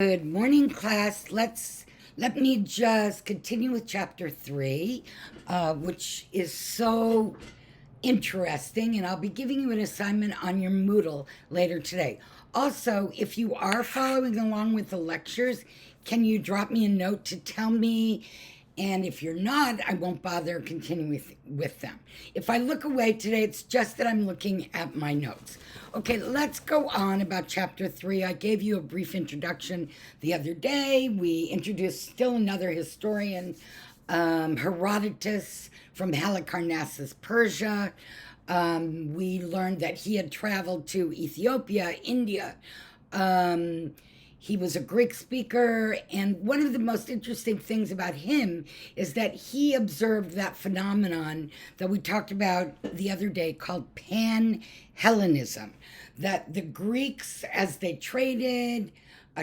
Good morning, class. Let me just continue with chapter 3, which is so interesting, and I'll be giving you an assignment on your Moodle later today. Also, if you are following along with the lectures, can you drop me a note to tell me? And if you're not, I won't bother continuing with them. If I look away today, it's just that I'm looking at my notes. Okay, let's go on about chapter 3. I gave you a brief introduction the other day. We introduced still another historian, Herodotus from Halicarnassus, Persia. We learned that he had traveled to Ethiopia, India. He was a Greek speaker, and one of the most interesting things about him is that he observed that phenomenon that we talked about the other day called Pan Hellenism. That the Greeks, as they traded,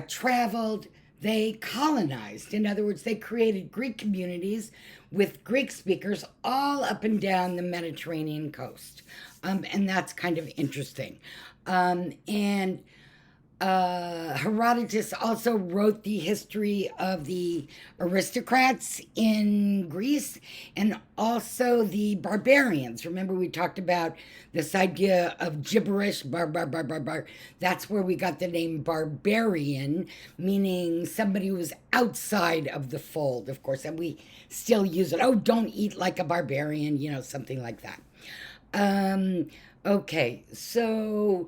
traveled, they colonized. In other words, they created Greek communities with Greek speakers all up and down the Mediterranean coast. And that's kind of interesting. And Herodotus also wrote the history of the aristocrats in Greece and also the barbarians. Remember, we talked about this idea of gibberish, bar. That's where we got the name barbarian, meaning somebody who was outside of the fold, of course, and we still use it. Oh, don't eat like a barbarian, something like that. Okay, so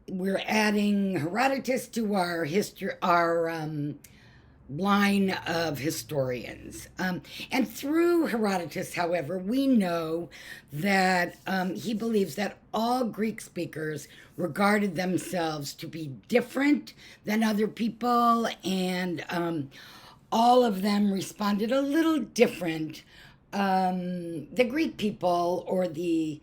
we're adding Herodotus to our history, our line of historians. And through Herodotus, however, we know that he believes that all Greek speakers regarded themselves to be different than other people, and all of them responded a little different. The Greek people, or the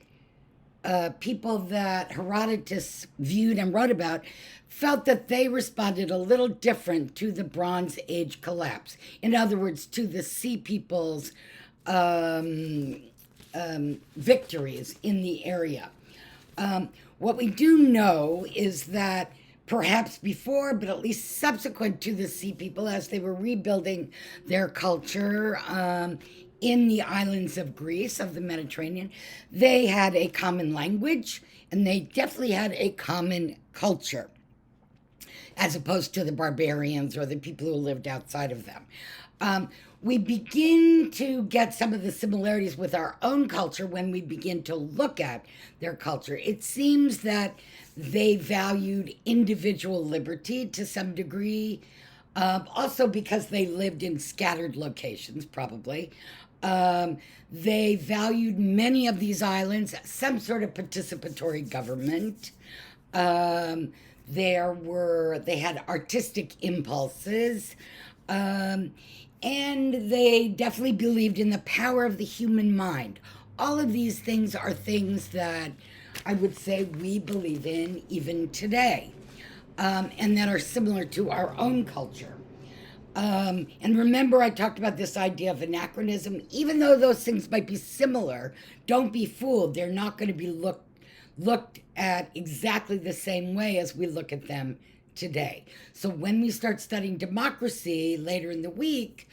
people that Herodotus viewed and wrote about, felt that they responded a little different to the Bronze Age collapse. In other words, to the Sea People's victories in the area. What we do know is that perhaps before, but at least subsequent to the Sea People, as they were rebuilding their culture in the islands of Greece, of the Mediterranean, they had a common language and they definitely had a common culture, as opposed to the barbarians or the people who lived outside of them. We begin to get some of the similarities with our own culture when we begin to look at their culture. It seems that they valued individual liberty to some degree, also because they lived in scattered locations, probably. They valued many of these islands, some sort of participatory government. They had artistic impulses, and they definitely believed in the power of the human mind. All of these things are things that I would say we believe in even today, and that are similar to our own culture. And remember, I talked about this idea of anachronism. Even though those things might be similar, don't be fooled. They're not going to be looked at exactly the same way as we look at them today. So when we start studying democracy later in the week,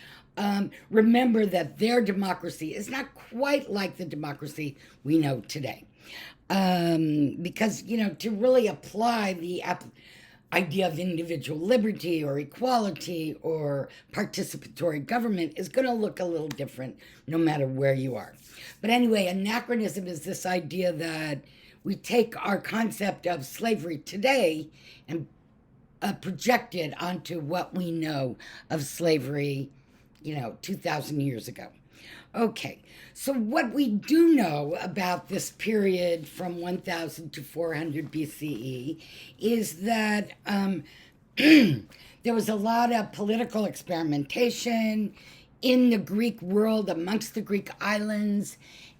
remember that their democracy is not quite like the democracy we know today. Because, to really apply the idea of individual liberty or equality or participatory government is going to look a little different no matter where you are. But anyway, anachronism is this idea that we take our concept of slavery today and project it onto what we know of slavery, 2,000 years ago. Okay, so what we do know about this period from 1000 to 400 BCE is that there was a lot of political experimentation in the Greek world, amongst the Greek islands,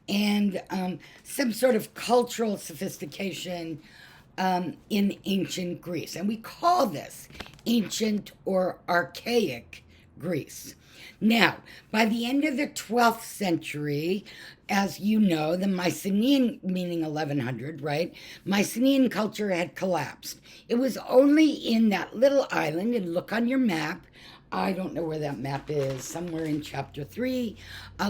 and some sort of cultural sophistication in ancient Greece. And we call this ancient or archaic Greece. Now, by the end of the 12th century, as you know, the Mycenaean, meaning 1100, right? Mycenaean culture had collapsed. It was only in that little island, and look on your map. I don't know where that map is, somewhere in chapter 3.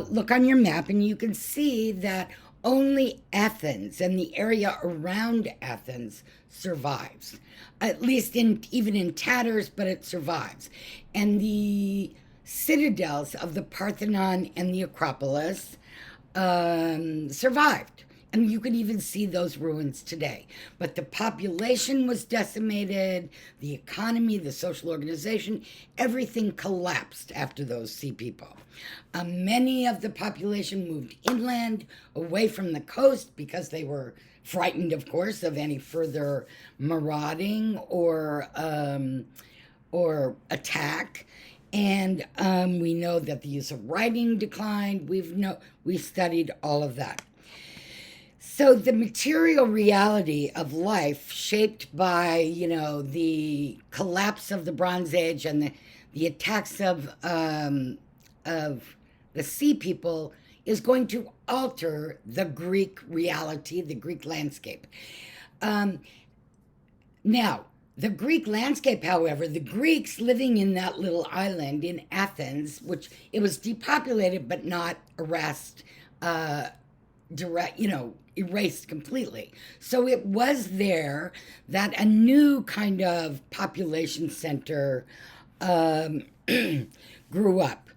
Look on your map, and you can see that only Athens and the area around Athens survives, at least even in tatters, but it survives. And the citadels of the Parthenon and the Acropolis survived. And you can even see those ruins today. But the population was decimated, the economy, the social organization, everything collapsed after those sea people. Many of the population moved inland, away from the coast, because they were frightened, of course, of any further marauding or attack. And we know that the use of writing declined. We've studied all of that. So the material reality of life, shaped by the collapse of the Bronze Age and the attacks of the sea people, is going to alter the Greek reality, the Greek landscape. Now, the Greek landscape, however, the Greeks living in that little island in Athens, which it was depopulated but not erased completely. So it was there that a new kind of population center grew up.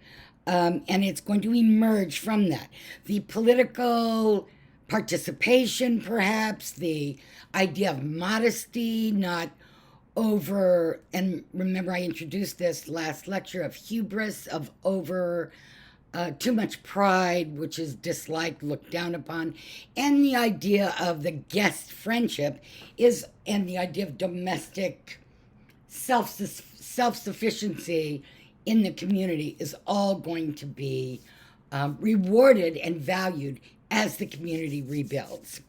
And it's going to emerge from that. The political participation, perhaps, the idea of modesty, not over, and remember I introduced this last lecture, of hubris, of over too much pride, which is disliked, looked down upon, and the idea of the guest friendship and the idea of domestic self-sufficiency in the community is all going to be rewarded and valued as the community rebuilds.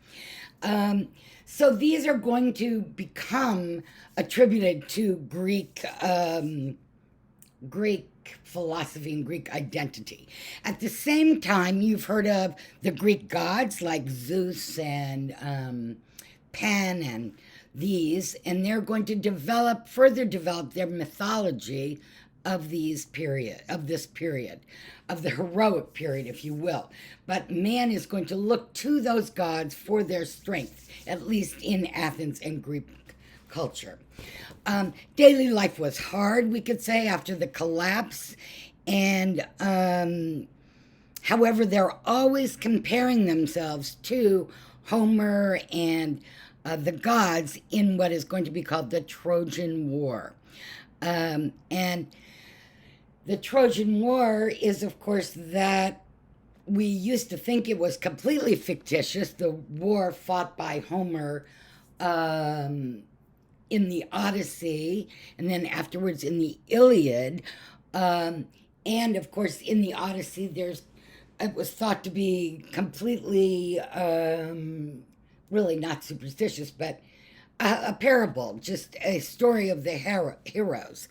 So these are going to become attributed to Greek philosophy and Greek identity. At the same time, you've heard of the Greek gods like Zeus and Pan and these, and they're going to further develop their mythology of this period, of the heroic period, if you will. But man is going to look to those gods for their strength, at least in Athens and Greek culture. Daily life was hard, we could say, after the collapse. And however, they're always comparing themselves to Homer and the gods in what is going to be called the Trojan War. And the Trojan War is, of course, that we used to think it was completely fictitious, the war fought by Homer in the Odyssey, and then afterwards in the Iliad. And, of course, in the Odyssey, it was thought to be completely, really not superstitious, but a parable, just a story of the heroes.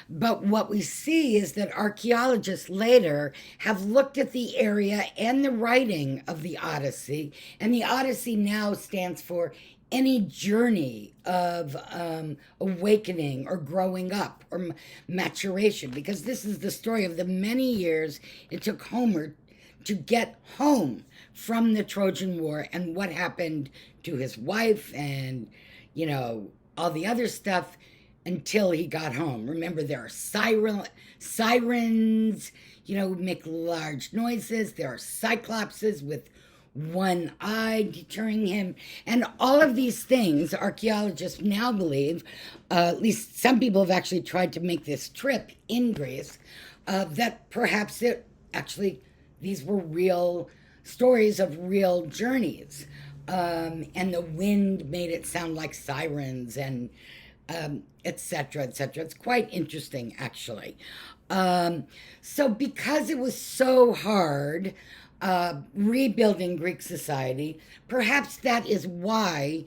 But what we see is that archaeologists later have looked at the area and the writing of the Odyssey, and the Odyssey now stands for any journey of awakening or growing up or maturation, because this is the story of the many years it took Homer to get home from the Trojan War and what happened to his wife and, all the other stuff until he got home. Remember, there are sirens, who make large noises. There are cyclopses with one eye deterring him. And all of these things, archaeologists now believe, at least some people have actually tried to make this trip in Greece, that perhaps these were real stories of real journeys. And the wind made it sound like sirens and et cetera, et cetera. It's quite interesting, actually. So because it was so hard rebuilding Greek society, perhaps that is why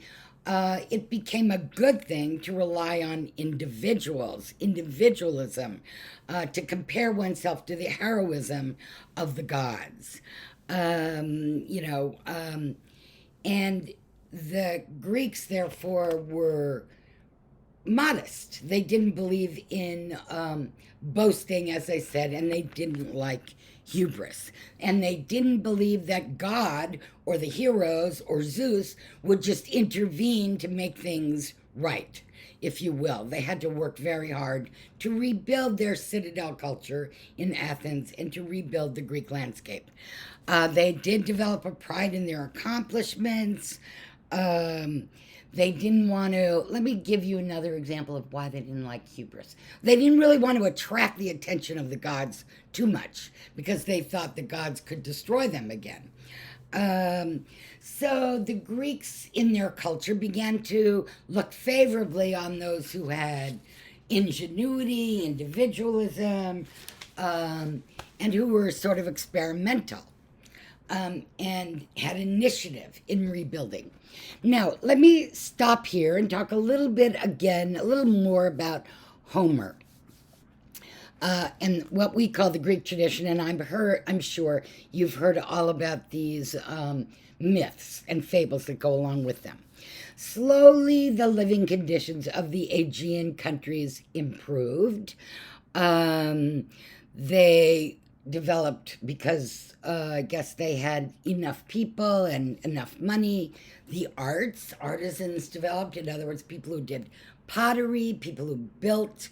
it became a good thing to rely on individualism, to compare oneself to the heroism of the gods. You know, and the Greeks, therefore, were modest. They didn't believe in boasting, as I said, and they didn't like hubris. And they didn't believe that God or the heroes or Zeus would just intervene to make things right, if you will. They had to work very hard to rebuild their citadel culture in Athens and to rebuild the Greek landscape. They did develop a pride in their accomplishments. Um, they didn't want to. Let me give you another example of why they didn't like hubris. They didn't really want to attract the attention of the gods too much because they thought the gods could destroy them again. Um, so the Greeks in their culture began to look favorably on those who had ingenuity, individualism, and who were sort of experimental, and had initiative in rebuilding. Now, let me stop here and talk a little bit again, a little more about Homer. And what we call the Greek tradition, and I'm sure you've heard all about these myths and fables that go along with them. Slowly, the living conditions of the Aegean countries improved. They developed because I guess they had enough people and enough money. The artisans developed. In other words, people who did pottery, people who built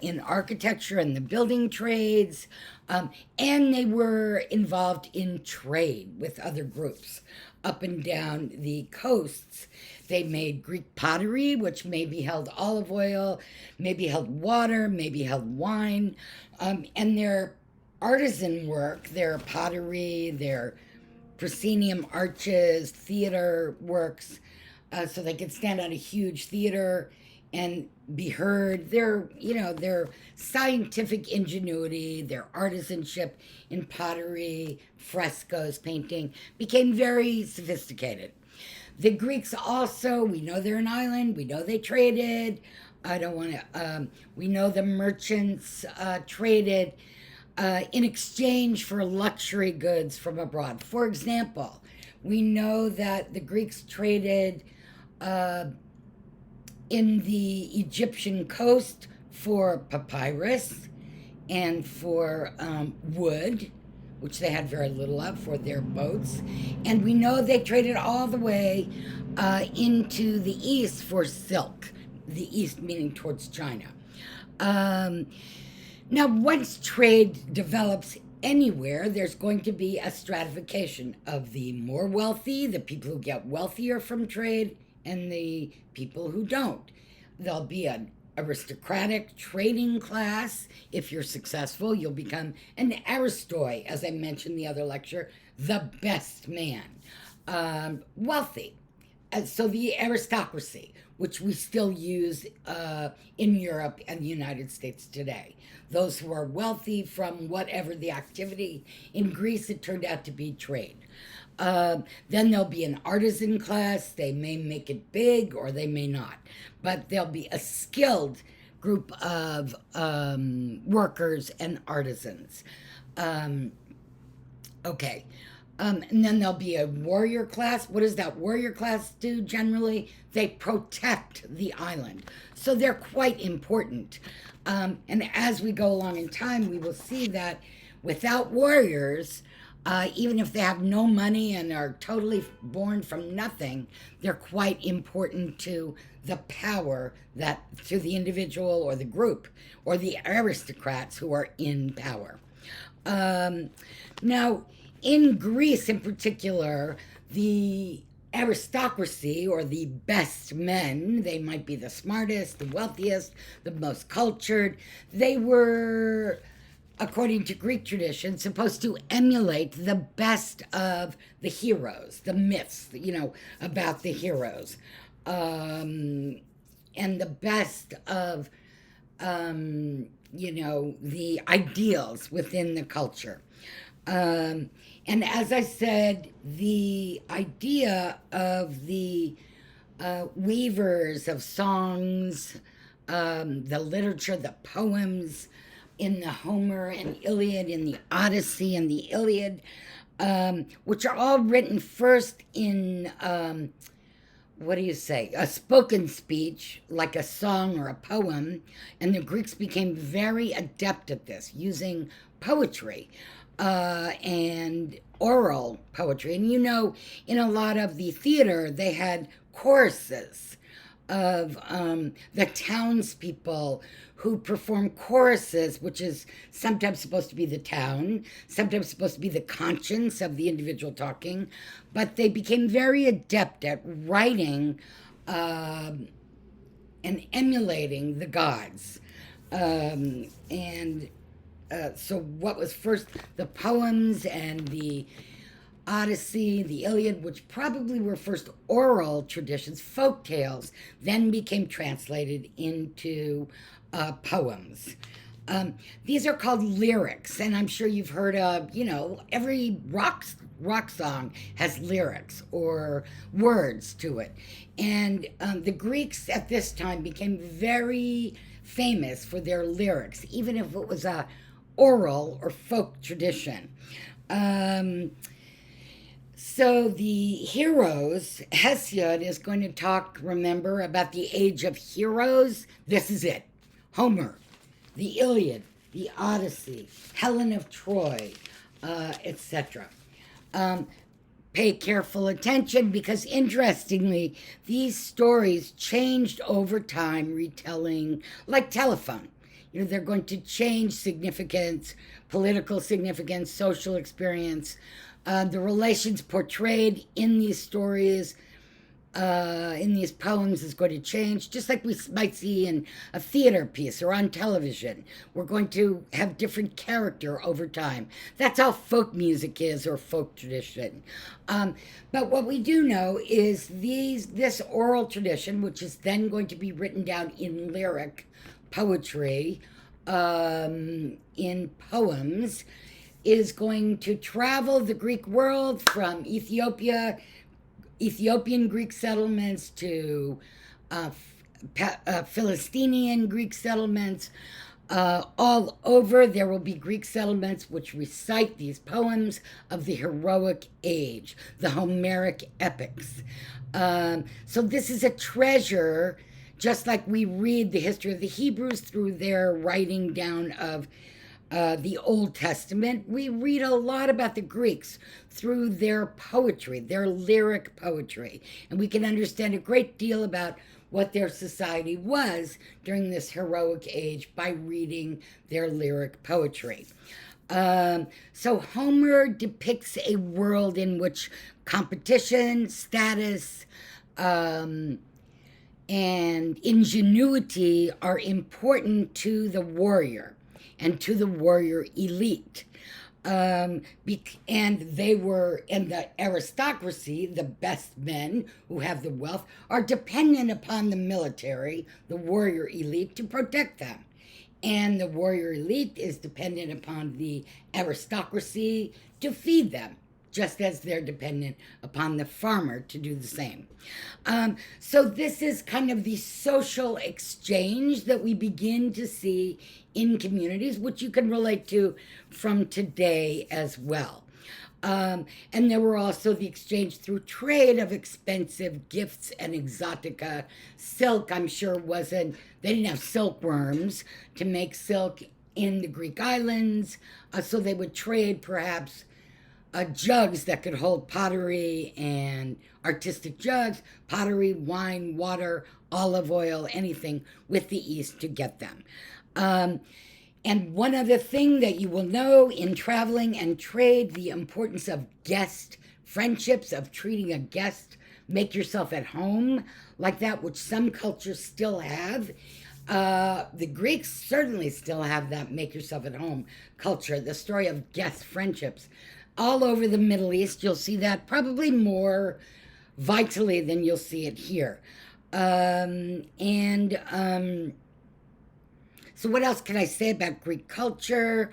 in architecture and the building trades, and they were involved in trade with other groups up and down the coasts. They made Greek pottery, which maybe held olive oil, maybe held water, maybe held wine, and their artisan work, their pottery, their proscenium arches, theater works, so they could stand on a huge theater and be heard. Their scientific ingenuity, their artisanship in pottery, frescoes, painting became very sophisticated. The Greeks also, we know they're an island, we know they traded. I don't want to, we know the merchants traded in exchange for luxury goods from abroad. For example, we know that the Greeks traded in the Egyptian coast for papyrus and for wood, which they had very little of for their boats. And we know they traded all the way into the east for silk, the east meaning towards China. Now, once trade develops anywhere, there's going to be a stratification of the more wealthy, the people who get wealthier from trade, and the people who don't. There'll be an aristocratic trading class. If you're successful, you'll become an aristoi, as I mentioned in the other lecture, the best man. Wealthy. So the aristocracy, which we still use in Europe and the United States today. Those who are wealthy from whatever the activity. In Greece, it turned out to be trade. Then there'll be an artisan class. They may make it big or they may not. But there'll be a skilled group of workers and artisans. Okay. And then there'll be a warrior class. What does that warrior class do generally? They protect the island. So they're quite important. And as we go along in time, we will see that without warriors, even if they have no money and are totally born from nothing, they're quite important to the power that to the individual or the group or the aristocrats who are in power. Now, in Greece in particular, the aristocracy or the best men, they might be the smartest, the wealthiest, the most cultured, they were, according to Greek tradition, supposed to emulate the best of the heroes, the myths, about the heroes, and the best of, the ideals within the culture. And as I said, the idea of the weavers of songs, the literature, the poems in the Homer and Iliad, in the Odyssey and the Iliad, which are all written first in, what do you say, a spoken speech, like a song or a poem. And the Greeks became very adept at this, using poetry and oral poetry. And in a lot of the theater, they had choruses of the townspeople who perform choruses, which is sometimes supposed to be the town, sometimes supposed to be the conscience of the individual talking, but they became very adept at writing and emulating the gods. And so, what was first the poems and the Odyssey, the Iliad, which probably were first oral traditions, folk tales, then became translated into poems. These are called lyrics, and I'm sure you've heard of, every rock song has lyrics or words to it. And the Greeks at this time became very famous for their lyrics, even if it was a oral or folk tradition. So the heroes, Hesiod is going to talk, remember, about the age of heroes. This is it. Homer, the Iliad, the Odyssey, Helen of Troy, etc. Pay careful attention because, interestingly, these stories changed over time, retelling like telephone. They're going to change significance, political significance, social experience. The relations portrayed in these stories, in these poems, is going to change, just like we might see in a theater piece or on television. We're going to have different character over time. That's how folk music is, or folk tradition. But what we do know is this oral tradition, which is then going to be written down in lyric poetry, in poems, is going to travel the Greek world from Ethiopian Greek settlements to Philistinian Greek settlements. All over, there will be Greek settlements which recite these poems of the heroic age, the Homeric epics. So this is a treasure, just like we read the history of the Hebrews through their writing down of the Old Testament. We read a lot about the Greeks through their poetry, their lyric poetry, and we can understand a great deal about what their society was during this heroic age by reading their lyric poetry. So Homer depicts a world in which competition, status, and ingenuity are important to the warrior and to the warrior elite. And the aristocracy, the best men who have the wealth, are dependent upon the military, the warrior elite, to protect them. And the warrior elite is dependent upon the aristocracy to feed them, just as they're dependent upon the farmer to do the same. So this is kind of the social exchange that we begin to see in communities, which you can relate to from today as well. And there were also the exchange through trade of expensive gifts and exotica. Silk, I'm sure, they didn't have silkworms to make silk in the Greek islands, so they would trade perhaps jugs that could hold pottery and artistic jugs, pottery, wine, water, olive oil, anything with the East to get them. And one other thing that you will know in traveling and trade, the importance of guest friendships, of treating a guest, make yourself at home, like that, which some cultures still have. The Greeks certainly still have that make yourself at home culture, the story of guest friendships. All over the Middle East, you'll see that probably more vitally than you'll see it here. So what else can I say about Greek culture?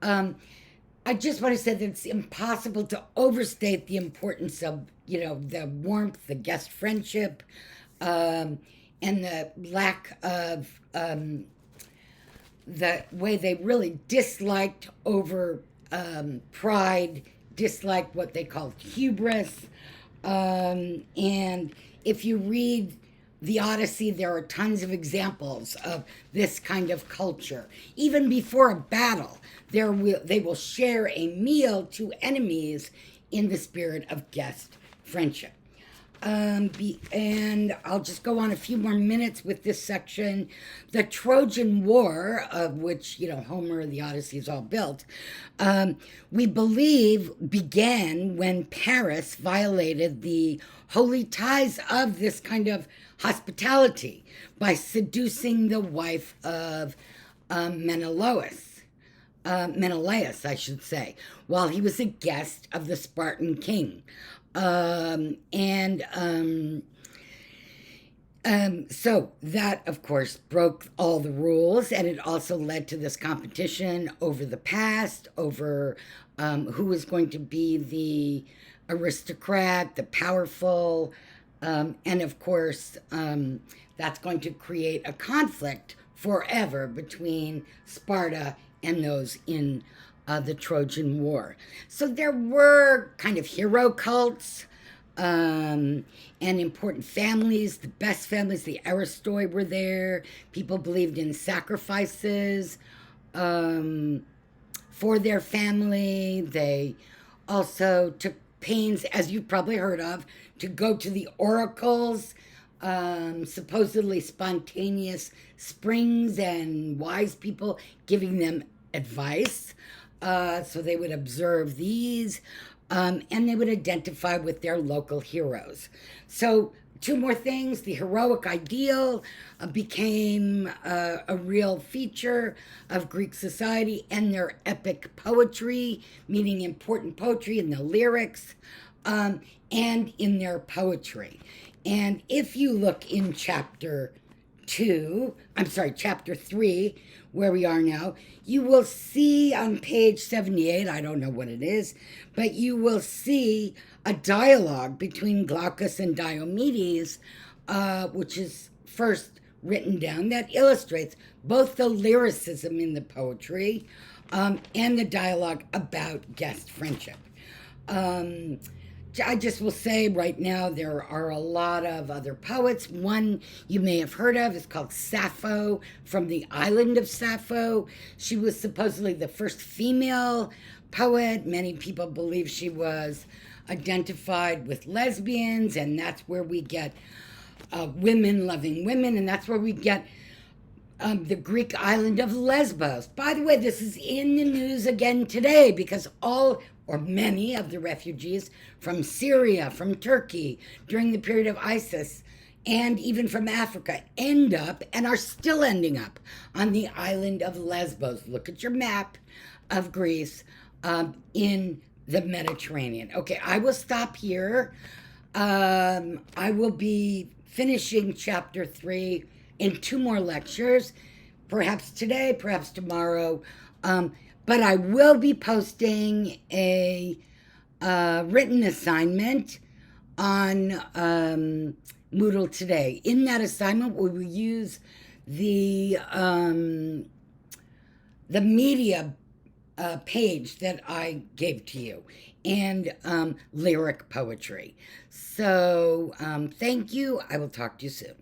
I just want to say that it's impossible to overstate the importance of, the warmth, the guest friendship, and the lack of the way they really disliked over pride, disliked what they called hubris. And if you read the Odyssey, there are tons of examples of this kind of culture. Even before a battle, they will share a meal to enemies in the spirit of guest friendship. And I'll just go on a few more minutes with this section. The Trojan War, of which, Homer, the Odyssey is all built, we believe began when Paris violated the holy ties of this kind of hospitality by seducing the wife of Menelaus, I should say, while he was a guest of the Spartan king. So that, of course, broke all the rules, and it also led to this competition over the past, over who was going to be the aristocrat, the powerful, and of course, that's going to create a conflict forever between Sparta and those in the Trojan War. So there were kind of hero cults and important families. The best families, the Aristoi, were there. People believed in sacrifices for their family. They also took pains, as you've probably heard of, to go to the oracles, supposedly spontaneous springs and wise people giving them advice. So they would observe these, and they would identify with their local heroes. So, two more things. The heroic ideal became a real feature of Greek society, and their epic poetry, meaning important poetry in the lyrics, and in their poetry. And if you look in chapter 3, where we are now, you will see on page 78, I don't know what it is, but you will see a dialogue between Glaucus and Diomedes, which is first written down, that illustrates both the lyricism in the poetry and the dialogue about guest friendship. I just will say right now there are a lot of other poets. One you may have heard of is called Sappho, from the island of Sappho. She was supposedly the first female poet. Many people believe she was identified with lesbians, and that's where we get women loving women, and that's where we get the Greek island of Lesbos. By the way, this is in the news again today because all or many of the refugees from Syria, from Turkey, during the period of ISIS, and even from Africa, end up and are still ending up on the island of Lesbos. Look at your map of Greece in the Mediterranean. Okay, I will stop here. I will be finishing chapter 3 in 2 more lectures, perhaps today, perhaps tomorrow. But I will be posting a written assignment on Moodle today. In that assignment, we will use the media page that I gave to you and lyric poetry. So thank you. I will talk to you soon.